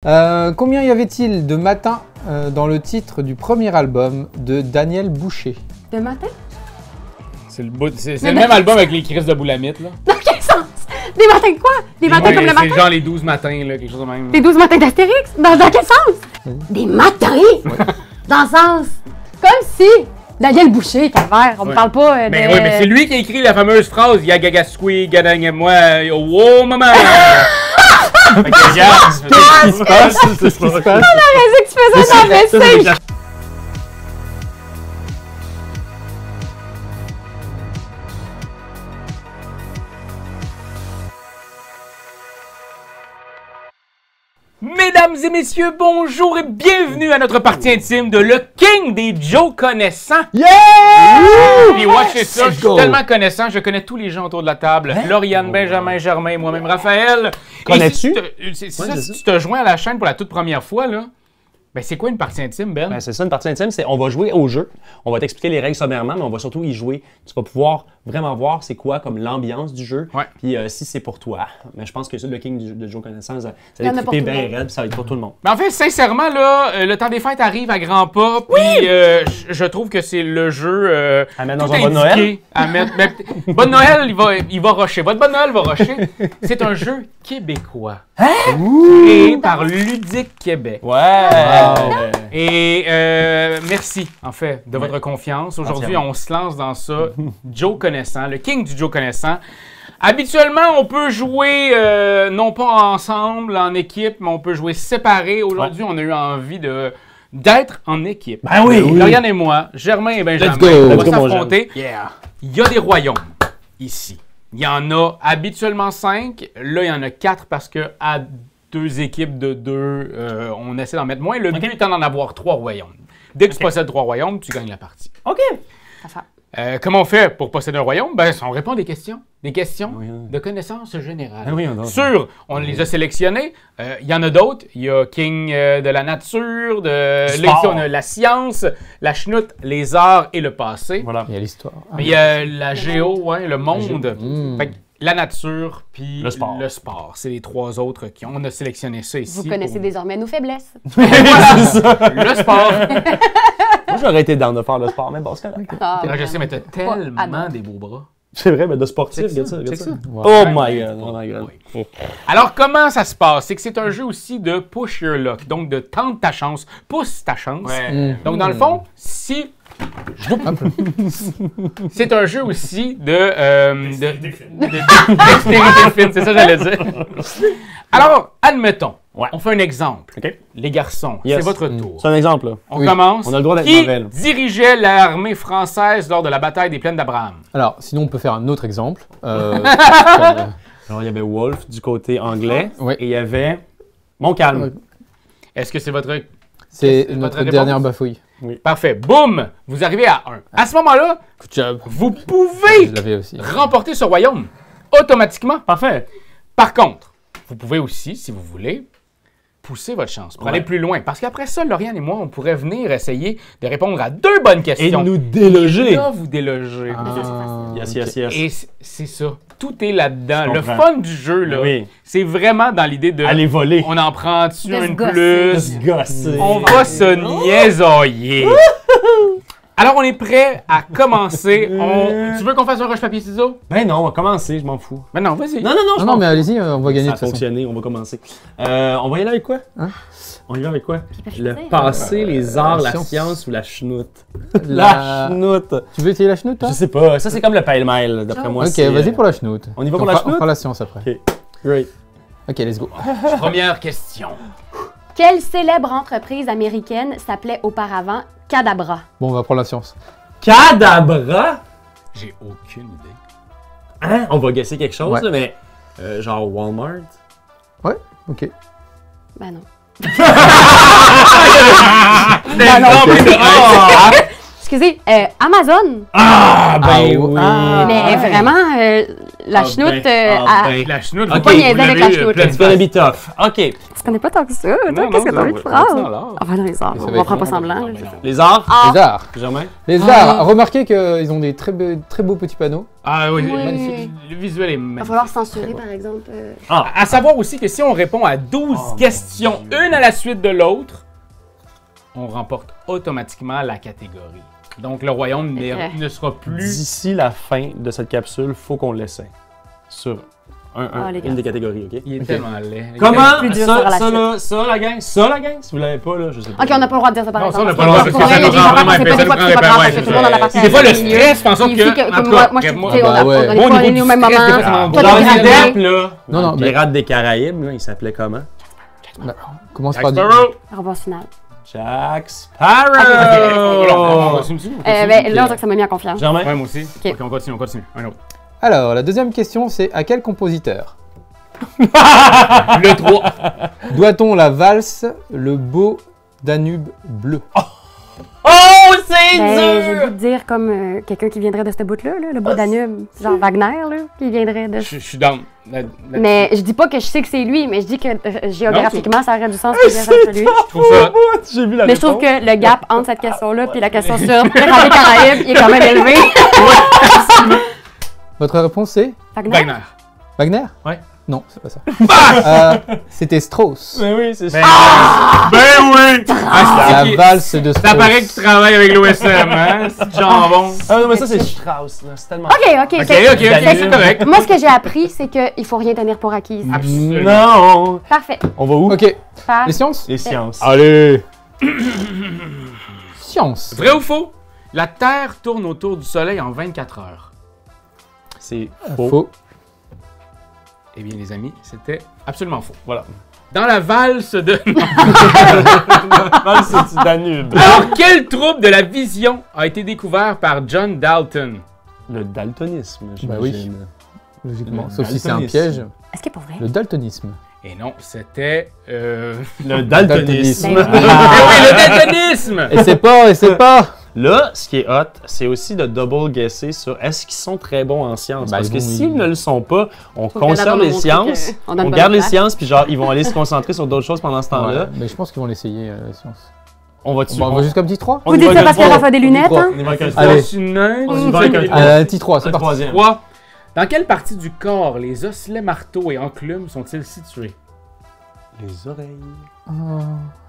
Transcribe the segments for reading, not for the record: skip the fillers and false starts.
Combien y avait-il de matins dans le titre du premier album de Daniel Boucher? De matin? C'est le même album avec les crises de boulamite, là. Dans quel sens? Des matins de quoi? Des matins comme le matin? C'est genre les 12 matins, là, quelque chose de même. Des 12 matins d'Astérix? Dans quel sens? Des matins? Dans le sens... Comme si... Daniel Boucher, Calvaire, on me parle pas de... Mais oui, mais c'est lui qui a écrit la fameuse phrase « Yagagasqui, gadang-moi, oh maman! » Fait que regarde, c'est ce qui se passe, c'est ce qui se passe. On aurait dit que tu faisais ça dans le message! Mesdames et messieurs, bonjour et bienvenue à notre partie intime de Le King des Joe Connaissants. Yeah! Puis watchez ça, je suis tellement connaissant, je connais tous les gens autour de la table. Lauriane, Benjamin, Germain, moi-même, Raphaël. Connais-tu? C'est ça, si tu te joins à la chaîne pour la toute première fois, là, ben c'est quoi une partie intime, Ben? Ben, c'est ça, une partie intime, c'est on va jouer au jeu. On va t'expliquer les règles sommairement, mais on va surtout y jouer. Tu vas pouvoir vraiment voir c'est quoi comme l'ambiance du jeu. Ouais. Puis si c'est pour toi. Mais je pense que ça, le King de Joe Connaissance, ça Il y en va a être pour trippé tout le bien monde. raide, ça va être pour tout le monde. Mais en fait, sincèrement, là, le temps des fêtes arrive à grands pas, puis je trouve que c'est le jeu À mettre tout dans un bon indiqué Noël? à mettre. Ben, Bonne Noël, il va rusher. Votre Bonne Noël va rusher. C'est un jeu québécois. Créé par Ludique Québec. Ouais! Et merci, en fait, de votre confiance. Aujourd'hui, on se lance dans ça. Joe Connaissant, le King du Joe Connaissant. Habituellement, on peut jouer non pas ensemble, en équipe, mais on peut jouer séparés. Aujourd'hui, on a eu envie d'être en équipe. Ben oui! Lauriane et moi, Germain et Benjamin, Let's go! on Let's go, va mon s'affronter. Yeah! Il y a des royaumes ici. Il y en a habituellement 5. Là, il y en a 4 parce que à 2 équipes de 2, on essaie d'en mettre moins. Le but étant d'en avoir 3 royaumes. Dès que tu possèdes 3 royaumes, tu gagnes la partie. OK! Comment on fait pour posséder un royaume? Ben, on répond à des questions. Des questions Oui, de connaissances générales. Ah oui, On les a sélectionnés. Il y en a d'autres. Il y a King de la nature, là, ici, on a la science, la chenoute, les arts et le passé. Voilà. Il y a l'histoire. Mais il y a la géo, ouais, le monde. Fait que la nature puis Le sport. le sport. C'est les 3 autres on a sélectionné ça ici. Vous connaissez désormais nos faiblesses. Le sport. Moi, j'aurais été down de faire le sport, mais bon, c'est correct. Ah, Je sais, mais t'as tellement Adam. des beaux bras. C'est vrai, mais de sportif, C'est regarde ça, regarde ça. ça. Wow. Oh my god, oh my god. Oui. Alors, comment ça se passe? C'est que c'est un jeu aussi de push your luck, donc de tente ta chance, pousse ta chance. Donc, dans le fond, si... C'est un jeu aussi de dextérité fine, c'est ça que j'allais dire. Alors, admettons, on fait un exemple. OK. Les garçons, Yes. c'est votre tour. C'est un exemple, là. On Oui. commence. On a le droit d'être Qui mauvais, là. dirigeait l'armée française lors de la bataille des plaines d'Abraham? Alors, sinon, on peut faire un autre exemple. Alors, il y avait Wolf du côté anglais. Ouais. Et il y avait Montcalm. Ouais. Est-ce que c'est votre... C'est Votre notre réponse? dernière bafouille. Parfait. Boum! Vous arrivez à 1. À ce moment-là, Good job. vous pouvez Je l'avais aussi. remporter ce royaume automatiquement. Parfait. Par contre, vous pouvez aussi, si vous voulez, pousser votre chance pour Ouais. aller plus loin. Parce qu'après ça, Lauriane et moi, on pourrait venir essayer de répondre à 2 bonnes Et questions. nous déloger. Et là, vous déloger. Yes, yes, yes. Et c'est ça. Tout est là-dedans. Je Le comprends. fun du jeu, là, Oui. c'est vraiment dans l'idée de... Aller voler. On en prend-tu De se une gosser. De se plus? gosser. On va se niaisoyer. Alors, on est prêt à commencer. Tu veux qu'on fasse un rush-papier-ciseaux? Ben non, on va commencer, je m'en fous. Ben non, vas-y. Non, non, non, je Non, m'en mais fous. allez-y, on va gagner Ça de a toute façon. fonctionné, on va commencer. On va y aller avec quoi? Hein? On y va avec quoi? Le choisir. passé, les arts, la science. science ou la chenoute? La- chenoute! Tu veux essayer la chenoute, toi? Je sais pas, ça c'est comme le pêle-mêle, d'après moi. Ok, c'est, vas-y pour la chenoute. On y va pour On la fera- On chenoute? fera la science après. Ok, great. Ok, let's go. Première question. Quelle célèbre entreprise américaine s'appelait auparavant Cadabra? Bon, on va prendre la science. Cadabra? J'ai aucune idée. Hein? On va guesser quelque chose, Ouais. là, mais genre Walmart? Ouais, ok. Ben non. Ben non, ok. excusez, Amazon. Ah, ben Ah, oui. ah. Mais vraiment, la chenoute, La chenoute, Faut ok, pas niaiser vous avec l'avez, la chenoute. pleine It's gonna be tough. OK. tu connais pas tant que ça. Toi, Non, qu'est-ce que non, t'as envie de non, prendre? non, non. On va dans les arts. Ça On va va être prendre pas long. semblant. Ah, ben non. Les arts, Les arts. Germain? Les arts. Remarquez qu'ils ont des très beaux petits panneaux. Ah oui, Oui. magnifique. Le visuel est Il va magnifique. falloir censurer, par exemple. À savoir aussi que si on répond à 12 questions, une à la suite de l'autre, on remporte automatiquement la catégorie. Donc le royaume ne sera plus... D'ici la fin de cette capsule, faut qu'on l'essaie. Sur les gars. une des catégories, OK? Il est tellement laid. Comment? plus dur sur la Ça, la gang? Ça, la gang? Si vous l'avez pas, là, je sais pas. Ok, on n'a pas le droit de dire ça par Non, exemple. ça, on n'a pas le droit, parce que Pour ça vrai, nous il y a rend des vraiment affaires, c'est pas des fois que c'est pas grave, parce que tout le monde en a parlé. Des fois, le stress, pensons Il suffit que... en tout moi, cas, moi, je regarde-moi. tu sais, on Ah, ouais. est pas allés au même moment. stress, des fois, ça m'en Toi, Dans t'as les gradé. Depp, là, Non, non, mais- Pirates des Caraïbes, là, il s'appelait comment? Commence Jack par du. Sparrow. Réponse finale. Jack Sparrow! On continue, on continue. Ben, là, on dirait que ça m'a mis en confiance. Germain? Ouais, moi aussi. Ok. Ok, on continue. Un autre. Alors, la deuxième question, c'est à quel compositeur Le 3. doit-on la valse, le beau Danube bleu? Oh, c'est Ben, j'ai le dur! goût de dire comme quelqu'un qui viendrait de ce bout-là, là, le beau Danube, genre Wagner, là, qui viendrait de... Je suis down. Mais je dis pas que je sais que c'est lui, mais je dis que géographiquement, ça aurait du sens que c'est lui. Je trouve ça... J'ai vu la Mais je trouve que le gap entre cette question-là puis la question sur Pirates des Caraïbes, il est quand même élevé. Votre réponse, c'est Wagner? Wagner. Wagner? Ouais. Non, c'est pas ça. C'était Strauss. Mais oui, c'est ça. Ben oui! La valse de Strauss. Ça paraît que tu travailles avec l'OSM, hein? C'est jambon. Ah non, mais ça, c'est Strauss, là. C'est tellement... Ok, Ok, c'est c'est correct. Moi, ce que j'ai appris, c'est qu'il faut rien tenir pour acquis. Absolument. Non! Parfait. On va où? Ok. Les Parfait. sciences? Les sciences. Allez. Sciences. Vrai ou faux? La Terre tourne autour du Soleil en 24 heures. C'est faux. Faux. Eh bien, les amis, c'était absolument faux. Voilà. Dans la valse de... C'est du Danube. Alors, quel trouble de la vision a été découvert par John Dalton? Le daltonisme, Bah oui. j'imagine. Logiquement. Le Sauf si c'est un daltonisme. piège. Est-ce qu'il est pour vrai? Le daltonisme. Et non, c'était... Le daltonisme. Ben Eh oui, le daltonisme! Et c'est pas. Là, ce qui est hot, c'est aussi de double guesser sur est-ce qu'ils sont très bons en sciences. Bah, Parce ils que vont- s'ils ne le sont pas, on Faut conserve qu'elle les montre sciences, qu'on donne on bonne garde les place. sciences, puis genre, ils vont aller se concentrer sur d'autres choses pendant ce temps-là. Ouais, mais je pense qu'ils vont l'essayer, les sciences. On va dessus. Bon, on va jusqu'à petit 3. on Vous y dites va ça avec parce le qu'il trois. Rafa des lunettes, hein? On y va avec le Allez. C'est une... On y va avec un Petit 3, c'est le parti. troisième. 3. Dans quelle partie du corps les osselets marteaux et enclumes sont-ils situés? Les oreilles.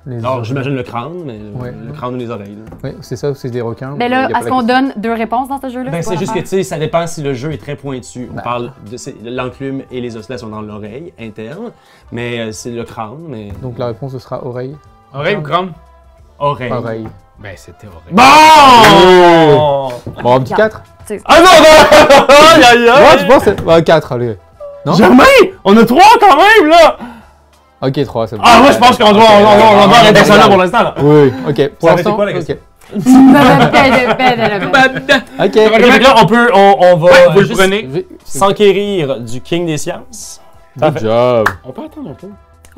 Les Alors, oreilles. j'imagine le crâne, mais Ouais. le crâne ou les oreilles. Là. Oui, c'est ça, c'est des requins. Mais il y là, a pas est-ce la qu'on question. donne deux réponses dans ce jeu-là? Ben, c'est quoi juste que, l'affaire? tu sais, ça dépend si le jeu est très pointu. On Ben. parle de l'enclume et les osselets sont dans l'oreille interne, mais c'est le crâne, mais... Donc la réponse ce sera oreille. Oreille ou crâne? Oreille. Oreille. Ben, c'était oreille. Bon! Bon, un petit 4. Ah non, non! Aïe, aïe, Ouais, aïe! tu penses 4, allez. Non? Germain! On a 3 quand même, là! Ok, 3, c'est bon. Ah, moi, je pense qu'on doit arrêter ça là pour l'instant, là. Oui, ok. Pour Ça avait été l'instant, quoi, la question? ok. Bad. Ok. Ok, donc là, on va Ouais, vous le juste prenez. s'enquérir du King des sciences. Good job. On peut attendre un peu.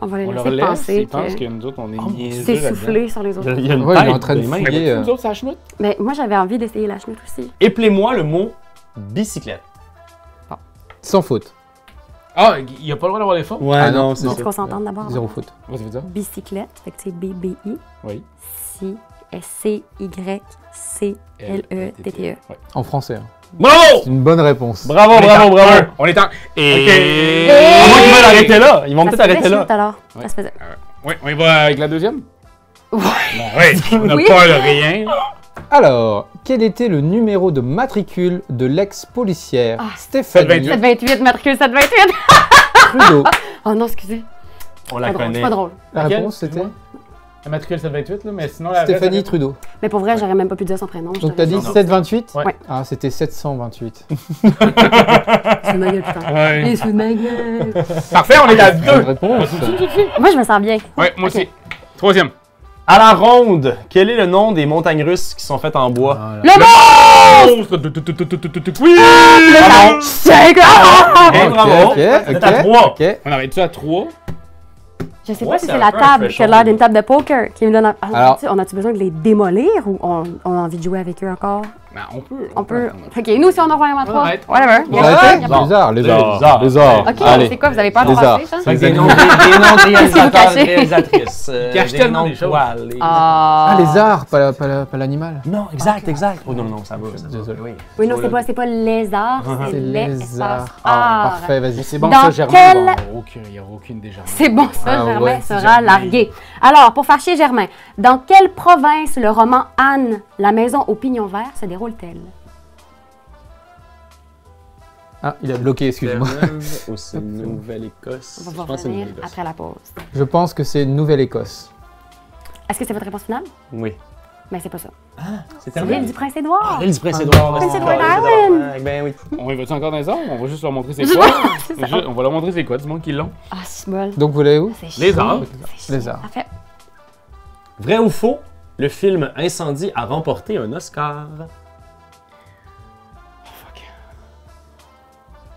On va les On leur laisser laisse, penser ils pensent que que nous autres, on est niaiseux c'est là-dedans. soufflé sur les autres. Il y a une Ouais, il est tête en train de des mains. fouiller. Mais vous autres, ça chenoute? Mais moi, j'avais envie d'essayer la chenoute aussi. Appelez-moi le mot bicyclette. Sans faute. Ah, il n'y a pas le droit d'avoir les fautes? Ouais, Ah non, c'est Est-ce qu'on s'entende d'abord? Zéro faute. Qu'est-ce que ça veut dire? Bicyclette, fait que c'est B-B-I. Oui. C-Y-C-L-E-T-T-E. Ouais. En français. hein. Bravo! C'est une bonne réponse. Bravo, On est bravo, en bravo! un. On est en... Et... À moins qu'ils veulent arrêter là. Ils vont Ça peut-être se faisait arrêter là. chenoute, alors. Ouais. Ça se faisait. Oui, on y va avec la deuxième? Ouais. Bon, oui, on n'a Oui. pas de rien. Alors, quel était le numéro de matricule de l'ex-policière Ah, Stéphanie 728, matricule 728. Trudeau? Oh non, excusez. On la Pas drôle, connaît. c'est pas drôle. La Laquelle? réponse c'était La matricule 728, là, mais sinon la... Stéphanie Trudeau. Mais pour vrai, j'aurais même pas pu dire son prénom. Donc t'as dit Non. 728? Ouais. Ah, c'était 728. Sous ma gueule, putain. Ouais. Les sous de ma gueule. Parfait, on est à Bonne 2. réponse. Moi, je me sens bien. Ouais, moi Ok. aussi. Troisième. À la ronde, quel est le nom des montagnes russes qui sont faites en bois? Le monstre! Oui! C'est grave! Hey, bravo! Ok, Vous êtes à ok, 3. ok. On arrête-tu à 3? Je sais Ouais, pas si c'est c'est un la peu un table qui a threshold. l'air d'une table de poker qui me donne. Alors- On a-tu besoin de les démolir ou on a envie de jouer avec eux encore? Ben, on peut. On peut. Ok, nous, si on a Royaume 3, Arrête. whatever. Vous Y a pas- arrêtez? y a pas- Les arts. Ok, Allez. c'est quoi? Vous avez peur de Les arts. passer, ça? C'est Des des noms animaux. de réalisateurs, cachez. réalisatrices. Cachent des tellement noms des choses. poils, les- Ah, les arts, pas l'animal. Non, exact, exact. Oh non, ça va. Désolé. Oui. Oui, non, c'est pas les arts, c'est C'est les les arts. espaces Ah, arts. parfait, vas-y. Mais c'est bon, Dans ça, Germain. quel- Bon, il n'y aura aucune déjà. C'est bon, ça, Ah, Germain ouais, sera Germain. largué. Alors, pour fâcher Germain, dans quelle province le roman Anne, la maison au pignon vert, se déroule-t-elle? Ah, il a bloqué, excuse-moi. Aussi Nouvelle-Écosse. On va Je vous pense que c'est revenir Nouvelle-Écosse. après la pause. Je pense que c'est Nouvelle-Écosse. Est-ce que c'est votre réponse finale? Oui. Ben, c'est pas ça. C'est C'est terminé. l'île du Prince-Édouard. L'île du Prince-Édouard. Prince c'est Edward ça. Island. Ben oui. On y va-tu encore dans les arts? On va juste leur montrer c'est quoi. C'est ça. On va leur montrer c'est quoi, du monde qui l'ont. Ah, c'est bol. Donc vous l'avez où? C'est Les chiant. arts. C'est Les chiant. arts. Parfait. Vrai ou faux, le film Incendie a remporté un Oscar.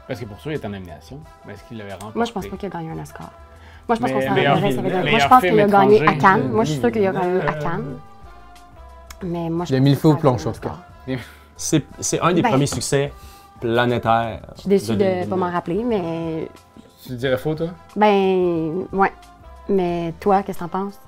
Parce que pour ça, il est en nomination. Mais est-ce qu'il l'avait remporté? Moi, je pense pas qu'il a gagné un Oscar. Moi, je pense Mais qu'on s'en meilleur reste film, avec un. Moi, je meilleur pense qu'il a film gagné à étranger. Cannes. Moi, je suis sûre qu'il a gagné à Cannes. Mais moi, je Il a pense mis le que feu aux ça a planches, gagné un Oscar. C'est un des Ben. premiers succès planétaires. Je suis déçue de l'année. pas m'en rappeler, mais. Tu dirais faux, toi? Ben. Ouais. Mais toi, qu'est-ce que t'en penses?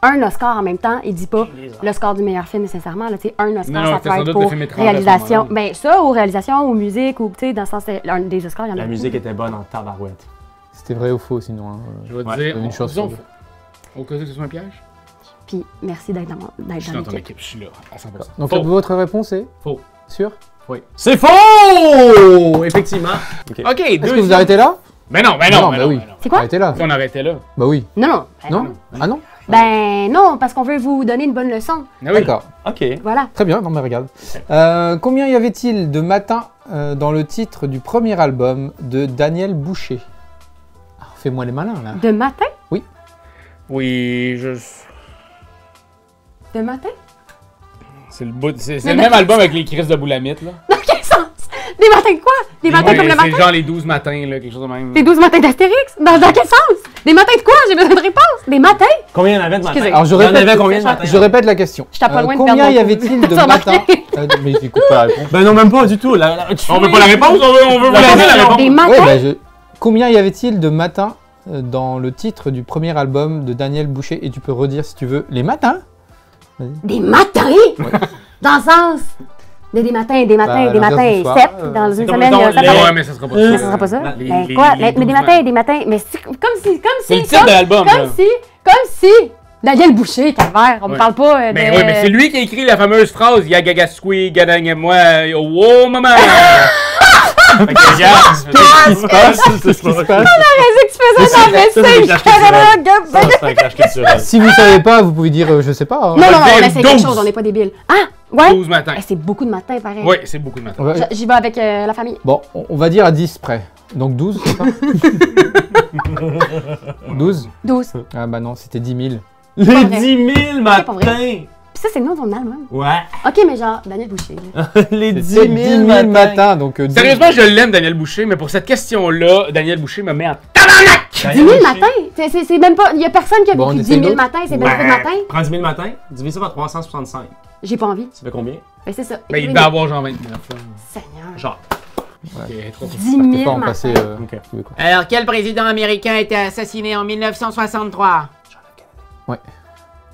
Un Oscar en même temps, il dit pas le score du meilleur film nécessairement. Là, tu sais, un Oscar, Non, ça c'était peut sans être doute pour le film étranger à ce réalisation. moment-là. Ben, ça, ou réalisation, ou musique, ou tu sais, dans le sens, un des Oscars, il y en a La beaucoup. musique était bonne en tabarouette. C'était vrai ou faux sinon, hein. Je vais te Ouais, dire. une chose disons sur deux. faux. Au cas où ce soit un piège? Puis, merci d'être dans Je suis dans ton l'équipe. équipe, je suis là, à 100%. Donc Faux. votre réponse est Faux. sûr? C'est faux! Effectivement. OK, Est-ce que vous arrêtez là? Ben non, ben non, ben bah non. oui. ben non. C'est quoi? Arrêtez là. Si on arrêtait là. Bah oui. Non, non. Ben, Non? Ah non? Ben non, parce qu'on veut vous donner une bonne leçon. Ah oui. D'accord. OK. Voilà. Très bien, non mais regarde. Combien y avait-il de matins dans le titre du premier album de Daniel Boucher? Ah, fais-moi les malins là. De matin? Oui, De matin? c'est le bout. C'est le même album avec les crises de Boulamite, là. Dans quel sens? Des matins de quoi? Des matins Ouais, comme le c'est matin? genre les 12 matins, là, quelque chose de même. Des 12 matins d'Astérix? Dans quel sens? Des matins de quoi? J'ai besoin de réponse. Des matins? Combien il y en avait de matin? Excusez. Alors je Il y en répète, avait combien de matin? je répète la question. Je t'apprends loin de combien perdre y mon avait-il coup. de T'as matins remarqué? Mais j'écoute pas la réponse. Ben non, même pas du tout. On veut pas la réponse, on veut vous laisser la réponse. Des matins? Ouais, bah, combien y avait-il de matins dans le titre du premier album de Daniel Boucher? Et tu peux redire si tu veux les matins. Des matins? Dans le sens de des matins, des matins, Bah, des l'ambiance matins, du soir, sept, euh, dans c'est une comme, semaine, il y a mettons, sept les- matins. Ouais, mais ça sera pas Mais ça. ça sera pas ça. Les- Ben les- quoi? les Mais des 12 matins, des matins. Mais c'est comme si. C'est le titre de l'album, là. Comme si. Daniel Boucher, calvaire, on me Ouais. parle pas de. Mais oui, mais c'est lui qui a écrit la fameuse phrase Yagagasui, Gadang-moi, oh maman! Fait que, regarde, Qu'est-ce qui se passe? Qu'est-ce qui se passe? Vas-y que tu faisais Ça, dans le c'est un clash culturel. message. C'est un clash culturel. Si vous savez pas, vous pouvez dire je sais pas. hein. Non, non, va non, dire on essaie quelque 12. chose, on n'est pas débiles. Ah, ouais? 12 matins. Eh, c'est beaucoup de matins, pareil. Oui, c'est beaucoup de matins. Ouais. J'y vais avec la famille. Bon, on va dire à 10 près. Donc 12, c'est ça? 12? 12. Ah bah non, c'était 10 000. Les vrai. 10 000 pas vrai. matins! Puis ça, c'est le nom de ton album. Ouais. Ok, mais genre, Daniel Boucher. là. Les 10 C'était 000 10 000 matins. matins. Donc 12. Sérieusement, je l'aime, Daniel Boucher, mais pour cette question-là, Daniel Boucher me met en tabarnak! 10 000 matins? C'est même pas. Il y a personne qui a Bon, on vécu essaie 10 000 d'autres? matins, c'est bien trop de matins. Prends 10 000 matins, divise ça par 365. J'ai pas envie. Ça fait combien? Mais c'est ça. Ben, il Écrivez- devait avoir genre 29 là. Seigneur. Genre. Ok, trop 10 T'es 000 pas en matins. passer. Ok. tu veux quoi. Alors, quel président américain a été assassiné en 1963?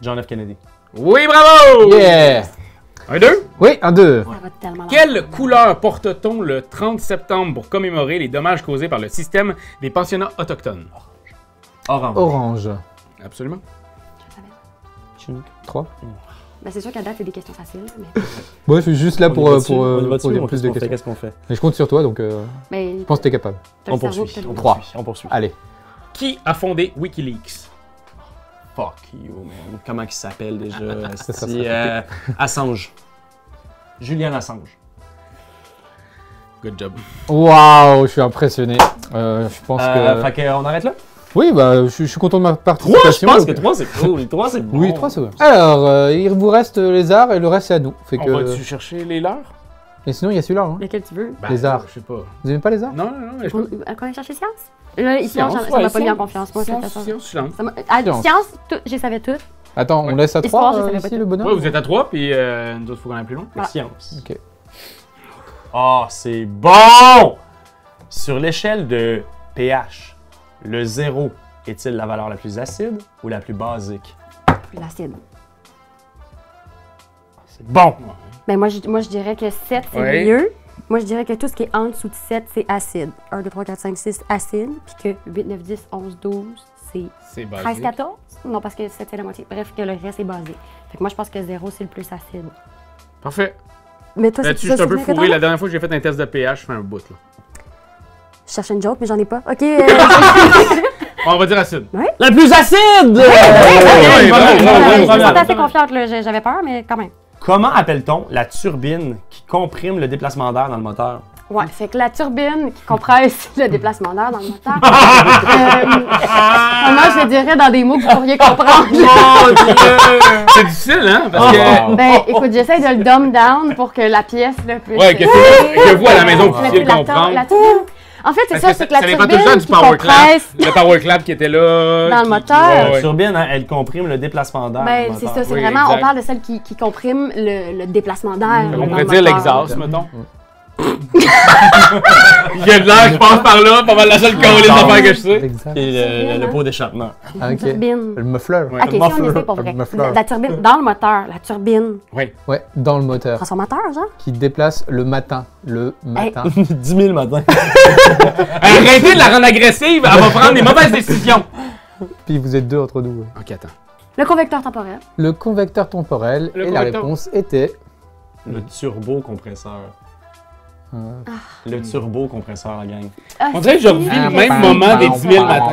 John F. Kennedy. Oui, bravo! Yeah! Un, deux. Oui, un 2. Ça va tellement Quelle couleur porte-t-on le 30 septembre pour commémorer les dommages causés par le système des pensionnats autochtones? Orange. Orange. Absolument. 3. Ben, c'est sûr qu'à date, c'est des questions faciles. Mais, Bon, je suis juste là pour, On y va-tu? On y va-tu? poser On- plus de qu'est-ce qu'on fait? questions. Qu'est-ce qu'on fait? Mais je compte sur toi, donc mais je pense que t'es capable. t'as le On cerveau, poursuit. puis t'as le- 3. On poursuit. Allez. Qui a fondé Wikileaks? Fuck you, man. Comment il s'appelle déjà? Ça Si, serait Assange. Julian Assange. Good job. Waouh, je suis impressionné. Je pense que. Fait qu'on arrête là? Oui, bah, je suis content de ma 3, je participation. pense que 3 c'est cool. 3 c'est bon. Oui, 3 c'est bon. Alors, il vous reste les arts et le reste c'est à nous. Fait On que... va-tu chercher les leurs? Et sinon, il y a celui-là. Hein. Lequel tu veux? Ben, Les arts. Je sais pas. Vous aimez pas les arts? Non, non, non. Qu'on aille chercher science? Là, ici, ça Science, m'a ouais, pas mis en science. confiance. Moi, Science, ça. science, science. Science, je savais tout. Attends, on laisse à Histoire, 3 je savais pas ici tout. le bonhomme? Ouais, vous êtes à 3, puis nous autres, il faut qu'on aille plus loin. Voilà. Science. Ok. Ah, c'est bon! Sur l'échelle de pH, le 0 est-il la valeur la plus acide ou la plus basique? Plus l'acide. C'est bon! Ben, moi, je dirais que 7, c'est Ouais. mieux. Moi, je dirais que tout ce qui est en dessous de 7, c'est acide. 1, 2, 3, 4, 5, 6, acide. Puis que 8, 9, 10, 11, 12, c'est C'est 13, basique. 14. Non, parce que 7, c'est la moitié. Bref, que le reste est basé. Fait que moi, je pense que 0, c'est le plus acide. Parfait. Mais toi, Là-dessus, c'est je suis un peu combien que fourré. t'en La as? dernière fois que j'ai fait un test de pH, je fais un bout. Là. Je cherchais une joke, mais j'en ai pas. OK. On va dire acide. La plus acide! ouais, bravo, Je bravo. me sentais assez confiante, là. J'avais peur, mais quand même. Comment appelle-t-on la turbine qui comprime le déplacement d'air dans le moteur? Ouais, fait que la turbine qui compresse le déplacement d'air dans le moteur. Moi, je le dirais dans des mots que vous pourriez comprendre. C'est difficile, hein? Parce que. Ben, écoute, j'essaie de le dumb down pour que la pièce là, puisse. Ouais, que vous à la maison, vous La- puissiez le la- comprendre. la turbine. En fait, c'est ça, c'est que la ça dépend tout le temps turbine du qui power clap. compresse. Le power clap qui était là. Dans le qui- moteur. ouais, La ouais. turbine, hein, elle comprime le déplacement d'air. dans Ben, le c'est moteur. ça, c'est Oui, vraiment, exact. on parle de celle qui comprime le déplacement d'air. On dans pourrait le dire moteur. l'exhaust, mettons. Il y a de l'air qui passe par là, pas mal la seule colline d'affaires que je sais. Exact. Et le pot d'échappement. Ah, ok. Turbine. Le muffler. Ouais. Ok, si on muffler. essaie pour vrai. Le muffler. La turbine, dans le moteur, la turbine. Oui. Ouais, dans le moteur. Transformateur, genre? Qui déplace le matin. Le matin. 10 000 le matin. Arrêtez de la rendre agressive, elle va prendre des mauvaises décisions. Puis vous êtes deux entre nous. ouais. Ok, attends. Le convecteur temporel. Le convecteur temporel. Le et la convecteur. réponse était. Le turbo-compresseur. euh, Le turbo-compresseur, la gang. Ah, On dirait que je revis c'est- le même moment des 10 000 matins.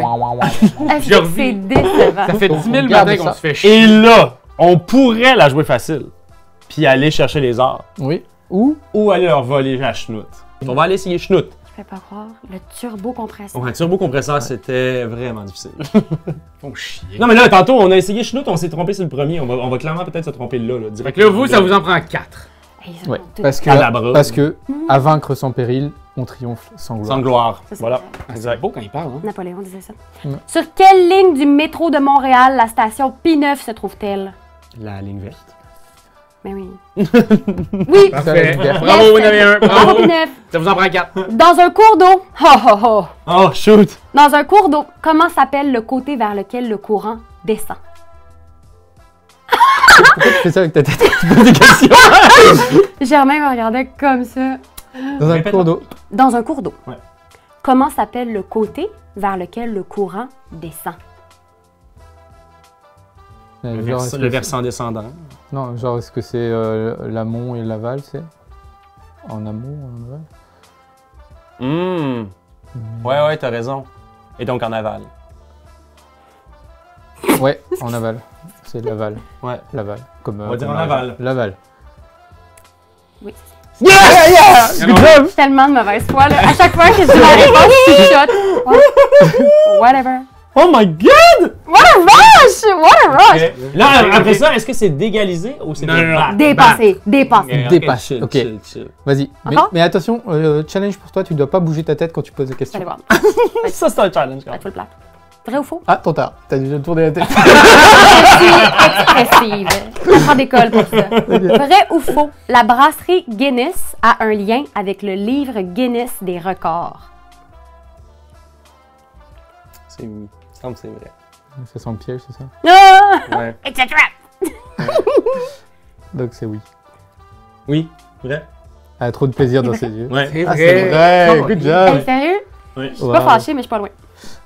Est-ce je que revis. c'est décevant? Ça fait 10 000 Regarde matins qu'on ça. se fait chier. Et là, on pourrait la jouer facile. Puis aller chercher les arts. Oui. Ou Ou aller leur voler la chenoute. On va aller essayer chenoute. Je peux pas croire. Le turbo-compresseur. Ouais, turbo-compresseur, c'était vraiment difficile. Font chier. Non, mais là, tantôt, on a essayé chenoute, on s'est trompé sur le premier. On va clairement peut-être se tromper là. Fait que là, vous, ça vous en prend 4. Hey, ils ouais, sont tous- parce que À la brosse. parce que à vaincre sans péril, on triomphe sans gloire. Sans gloire. Ça, c'est Voilà. vrai. C'est Exact. beau quand il parle, hein? Napoléon disait ça. Ouais. Sur quelle ligne du métro de Montréal la station P9 se trouve-t-elle? La ligne verte. Mais oui. Oui! Parfait. Yes. Bravo, vous en avez un. Bravo Bravo. P9! Ça vous en prend 4. Dans un cours d'eau. Ho, ho, ho. Oh, shoot! Dans un cours d'eau, comment s'appelle le côté vers lequel le courant descend? Pourquoi tu fais ça avec ta tête? Tu poses des questions. Germain me regardait comme ça. Dans un Répète-le. cours d'eau. Dans un cours d'eau. Ouais. Comment s'appelle le côté vers lequel le courant descend? Genre, est-ce Le que versant descendant. c'est- Non, genre est-ce que c'est l'amont et l'aval, c'est en amont, en aval? Ouais, t'as raison. Et donc en aval. Ouais, en aval. C'est l'aval. Ouais. L'aval. Comme, On va dire comme en aval. L'aval. Oui. Yeah! J'ai tellement de mauvaise foi, là. À chaque fois que je dis ma réponse, tu shot. Whatever. Oh my god! What a rush! What a rush! Là, après ça, est-ce que c'est d'égalisé ou c'est Non, non, non. battre? Dépassé, dépassé. Ok, Dépasse. chill, Ok. chill, chill. Vas-y. Mais, Encore? mais attention, challenge pour toi, tu dois pas bouger ta tête quand tu poses des Allez questions. voir. Ça, c'est un challenge. Ça va être full plat. Vrai ou faux? Ah, trop tard. T'as déjà tourné la tête. Je suis expressive. Je prends d'école pour ça. Vrai ou faux? La brasserie Guinness a un lien avec le livre Guinness des records. C'est oui. Il me semble que c'est vrai. Ça sent le piège, c'est ça? Ah! Ouais. It's a trap! Donc c'est oui. Oui, vrai? Elle a trop de plaisir dans ses yeux. Ouais. C'est Ah, c'est vrai. Oh, Good Hey, job. sérieux? Oui. Je suis pas fâchée, mais je suis pas loin.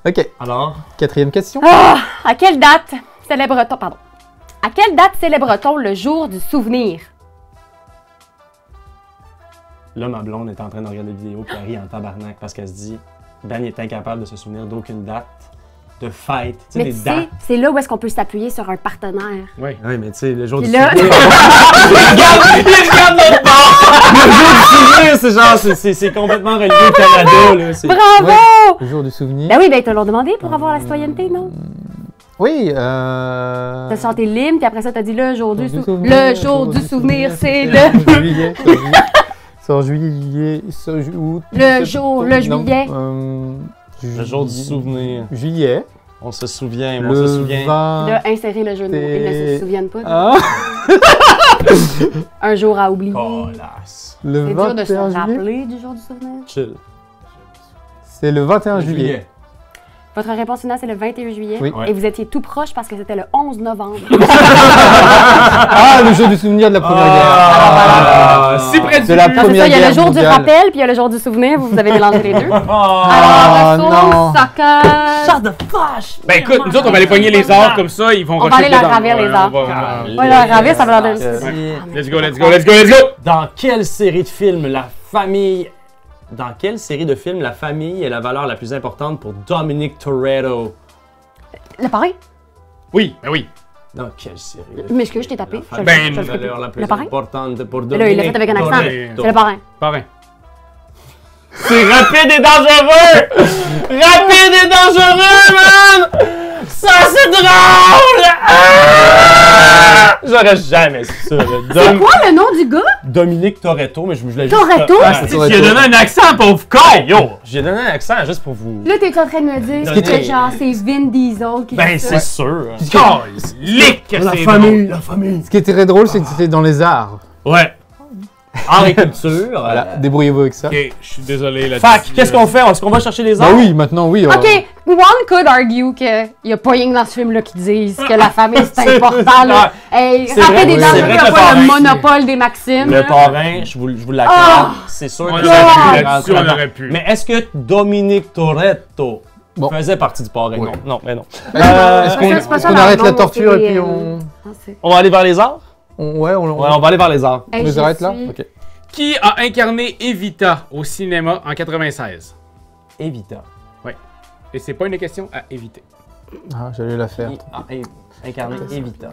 Ok, Alors? quatrième question. Ah! À quelle date célèbre-t-on... Pardon. À quelle date célèbre-t-on le jour du souvenir? Là, ma blonde est en train de regarder des vidéos puis elle rit en tabarnak parce qu'elle se dit Dan est incapable de se souvenir d'aucune date de fête. Tu sais, Mais des tu sais, dates. c'est là où est-ce qu'on peut s'appuyer sur un partenaire. Oui. Oui, mais tu sais, le jour Puis du là- souvenir. Regarde notre bord! Le jour du souvenir, c'est genre, c'est complètement relié au Canada, là. c'est- Bravo! Le jour du souvenir. Ben oui, ben ils te l'ont demandé pour avoir la citoyenneté, non? Oui, T'as chanté l'hymne, puis après ça, t'as dit le jour du souvenir. souvenir, Le jour du souvenir, c'est le... juillet. Sur juillet, sur août. Le jour, le non, juillet. Le jour du souvenir. Juillet. On se souvient, on Le se souvient. 20... Là, insérer le jeu de mots. Ils ne se souviennent pas. Ah, Un jour à oublier. Colasse. le C'est dur de se 21 juillet. rappeler du jour du souvenir. Chill. C'est le 21 juillet. Votre réponse finale, c'est le 21 juillet. Oui. Ouais. Et vous étiez tout proche parce que c'était le 11 novembre. Ah, le jour du souvenir de la Première Guerre. Si près De la Non, c'est Première ça, il y a Guerre le jour mondiale. du rappel, puis il y a le jour du souvenir. Vous avez mélangé les deux. Ah, Alors, non. soccer. de fâche! Ben écoute, nous autres, on va aller pogner les arts comme ça, ils vont On va aller rusher leur dedans. ravir les Ouais, arts. on va- Ouais, leur ravir, ça va leur donner. Let's go, let's go, let's go, let's go! Dans quelle série de films la famille... Dans quelle série de films la famille est la valeur la plus importante pour Dominic Toretto? Le parrain? Oui, ben oui. Dans quelle série? Mais excuse, je t'ai tapé. Je le- Ben, je le ferai La plus. valeur la plus Le parrain? importante pour Mais Dominic là, il l'a fait avec un accent. Toretto. C'est le parrain. Parrain. C'est rapide et dangereux! Rapide et dangereux, man! Ça, c'est drôle! Ah! J'aurais jamais su ça. C'est quoi le nom du gars? Dominic Toretto, mais je voulais juste... Toretto? Ah, Tu as donné un accent, pauvre con! yo! J'ai donné un accent juste pour vous... Là, t'es en train de me dire Ce qui que est- genre, c'est Vin Diesel qui Ben, fait c'est ça. sûr. Lick, c'est La drôle. famille. Ce qui était très drôle, c'est que c'était dans les arts. Ouais. Art et culture. Voilà, débrouillez-vous avec ça. Ok, je suis désolé là. Fac, qu'est-ce qu'on fait? Est-ce qu'on va chercher les arts? Bah oui, maintenant oui. Ok, one could argue qu'il n'y a pas rien que dans ce film-là qui disent que la famille c'est important. Là. Hey, C'est rappelez vrai, des oui, dangers, c'est vrai il n'y que a le pas le parrain, monopole des Maximes. Le là. parrain, je vous l'accorde. Ah! C'est sûr On que aurait pu, ça là-dessus, on aurait pu. Mais est-ce que Dominic Toretto Bon. faisait partie du parrain? Oui. Non, mais non. Est-ce qu'on c'est pas ça, est-ce qu'on leur arrête la nom, torture c'est et puis des, on... Ah, c'est- On va aller vers les arts? Ouais, on Ouais, on va aller vers les arts. Hey, les j'y arrête là? suis. Ok. Qui a incarné Evita au cinéma en 96? Evita. Et c'est pas une question à éviter. Ah, j'allais la faire. Incarné Evita.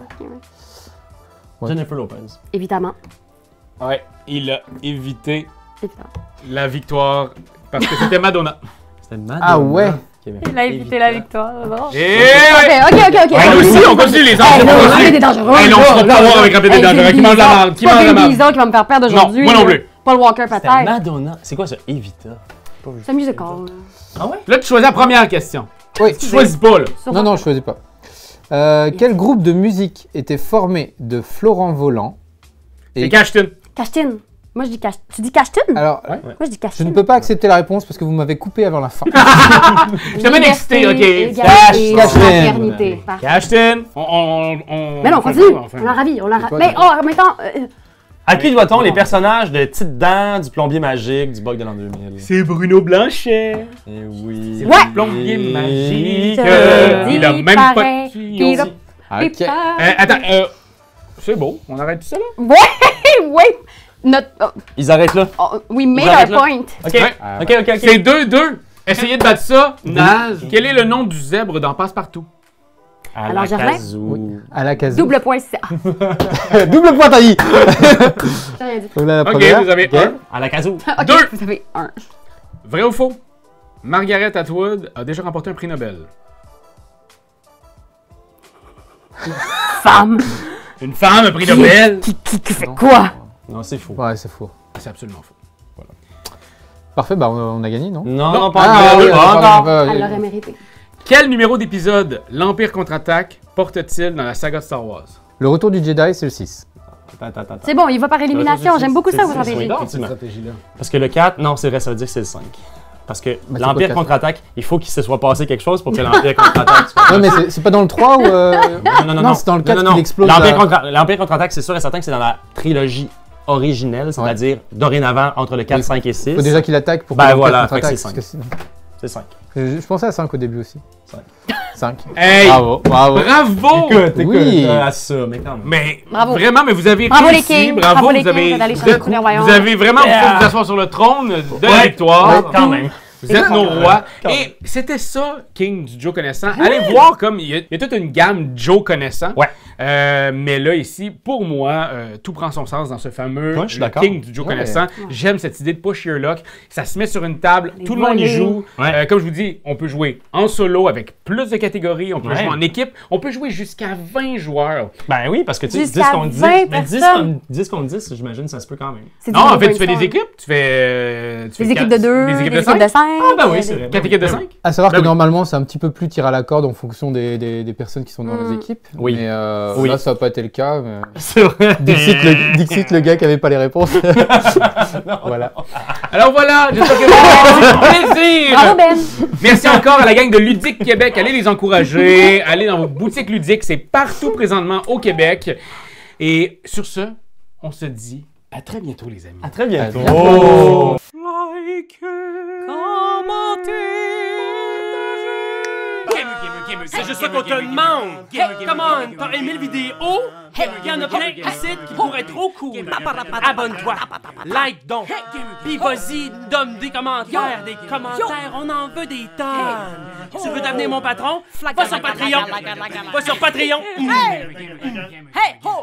Ouais. Jennifer Lopez. Évidemment. Ouais, il a évité Évidemment. la victoire parce que c'était Madonna. C'était Madonna. Ah ouais. qui avait Il a évité Evita. la victoire. bon. Et Ok. ouais, nous aussi, on continue les arts. Hey, on non, continue. Rapide et dangereux. Hey, non, on se fera pas voir avec Rapide et Hey, dangereux. Vin Qui mange la Diesel. marde? Qui Pas mange la Vin marde? Diesel qui va me faire perdre aujourd'hui. Non, moi non là. plus. Paul Walker C'était peut-être. Madonna. C'est quoi ça? Evita. C'est musical. Ah ouais? Là, tu choisis la première question. Oui. Tu choisis pas, là. Non, non, je choisis pas. Quel groupe de musique était formé de Florent Volant C'est Cashton. Cashtin. Moi, je dis Cashtin. Tu dis Cashtin? Alors, Moi, je dis je Cashtin. ne peux pas accepter la réponse parce que vous m'avez coupé avant la fin. Je te mets excité, ok. Égalité, Cashtin. fraternité. Parfait. Cashton. Mais non, on continue. On l'a ravi. On l'a ravi. Mais en même temps, À qui doit-on les personnages de Tite Dent, du plombier magique, du bug de l'an 2000? C'est Bruno Blanchet. Eh oui. Ouais. Plombier magique. te Il a dis même pas pareil, de tuyau. qu'il a- Ok. Attends, c'est beau. On arrête ça, là? oui. Ils arrêtent là. We made arrête our là. point. Ok. Ouais. Ok. C'est 2-2. Essayez de battre ça. Naze. Quel est le nom du zèbre dans Passepartout? Alors, Germain? À la case. Double point, c'est. Double point, Tailly. J'ai rien dit. Donc là, la Ok, première. vous avez un. À la casou. Ok, Deux. vous avez un. Vrai ou faux? Margaret Atwood a déjà remporté un prix Nobel. Femme. Une femme, un prix Nobel? Qui fait quoi? Non, c'est faux. Ouais, c'est faux. C'est absolument faux. Parfait, bah on a gagné, non? Non, pas Ah, encore. oui, pardon, Elle l'aurait mérité. Quel numéro d'épisode l'Empire contre-attaque porte-t-il dans la saga de Star Wars? Le retour du Jedi, c'est le 6. Attends. C'est bon, il va par élimination. J'aime beaucoup ça, vos stratégies. Oui, effectivement. Parce que le 4, non, c'est vrai, ça veut dire que c'est le 5. Parce que c'est l'Empire quoi, contre-attaque, il faut qu'il se soit passé quelque chose pour que l'Empire contre-attaque. tu comprends? Ouais, mais c'est pas dans le 3 ou. Non, c'est dans le 4 qu'il explose. L'Empire contre-attaque, c'est sûr et certain que c'est dans la trilogie originelle, c'est-à-dire dorénavant entre le 4, Oui. 5 et 6. Faut déjà qu'il attaque pour Ben que le voilà, 4 contre-attaque, fait que c'est parce que sinon- C'est 5. Je pensais à 5 au début aussi. 5. Hey! Bravo. Bravo! Oui. à ça, mais quand même. Mais Bravo. vraiment, mais vous avez Bravo les réussi. kings. Bravo, Bravo les vous avez, kings d'aller vous, chercher êtes- tous les royaumes. vous avez vraiment vous asseoir sur le trône de la victoire. Quand même. Vous êtes nos rois. Et c'était ça, King du Joe Connaissant. Allez voir comme il y a toute une gamme Joe Connaissant. Ouais. Mais là, ici, pour moi, tout prend son sens dans ce fameux Ouais, je suis le d'accord. King du Joe Ouais. Connaissant. J'aime cette idée de push your luck. Ça se met sur une table, Les tout le monde y volets. joue. Ouais. Comme je vous dis, on peut jouer en solo avec plus de catégories. On peut Ouais. jouer en équipe. On peut jouer jusqu'à 20 joueurs. Ben oui, parce que tu sais, 10 Jusqu'à contre 10, 20 mais 10 personnes. contre 10, j'imagine, ça se peut quand même. C'est du Non, en gros fait, tu fais des brainstorm. équipes. Tu fais Des équipes de 2, des équipes des de 5. équipes de 5. Ah, ben oui, c'est vrai. 4 équipes de 5? À savoir Ben que oui. normalement, c'est un petit peu plus tir à la corde en fonction des personnes qui sont dans les équipes. Oui. Mais Oui. là, ça n'a pas été le cas. Mais... C'est vrai. Dixit, le gars qui avait pas les réponses. Voilà. Alors voilà, j'espère que vous avez du plaisir. Bravo, Ben. Merci encore à la gang de Ludique Québec. Allez les encourager. Allez dans vos boutiques ludiques. C'est partout présentement au Québec. Et sur ce, on se dit à très bientôt, les amis. À très bientôt. À bientôt. C'est juste ça qu'on te demande! Hey, come on! T'as aimé le vidéo? Hey, y'en a plein ici qui pourraient être trop cool! Abonne-toi! Like donc! Pis vas-y, donne des commentaires! Des commentaires, on en veut des tonnes! Tu veux devenir mon patron? Va sur Patreon! Va sur Patreon! Hey, ho!